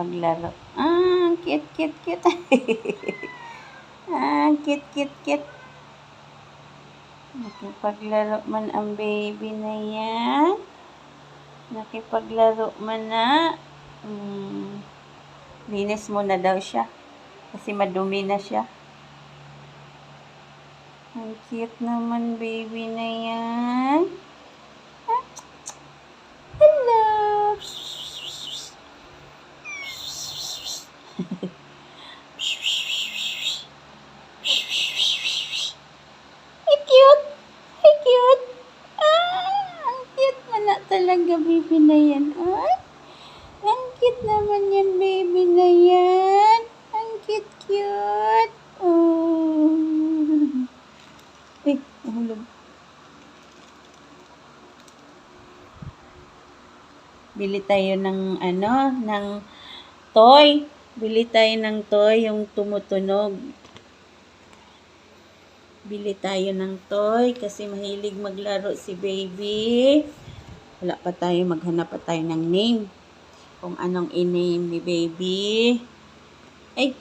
maglaro. Cute, cute, cute. Cute, cute, cute. Nakipaglaro man ang baby na yan. Nakipaglaro man na. Linis mo na daw siya. Kasi madumi na siya. Ang cute naman baby na yan. Hello! Hey, cute! Hey, cute! Ang cute mo na talaga baby na yan. Ang cute naman yan baby na yan. Ang cute, cute. Ay, nahulog. Bili tayo ng ng toy. Bili tayo ng toy, yung tumutunog. Bili tayo ng toy kasi mahilig maglaro si baby. Wala pa tayo, maghanap pa tayo ng name. Kung anong i-name ni baby. Ay.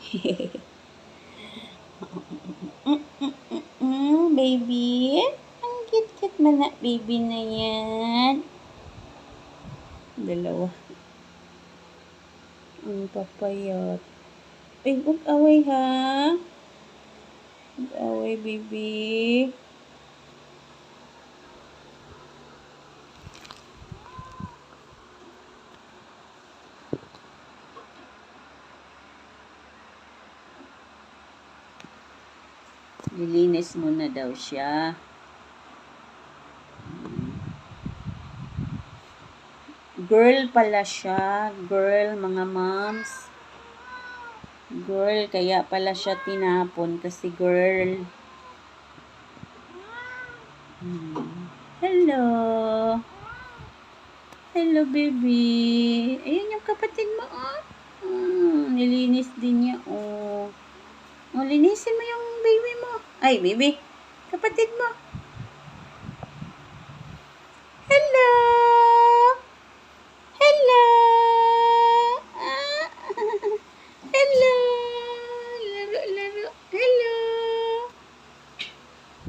Baby. Ang cute-cute man na baby na yan. Dalawa. Ang papayat. Ay, huwag away ha. Huwag away, baby. Lilinis muna daw siya. Girl pala siya. Girl, mga moms. Girl, kaya pala siya tinapon kasi girl. Hello. Hello, baby. Ayun yung kapatid mo, nilinis din niya, linisin mo yung baby mo. Ay, baby. Kapatid mo.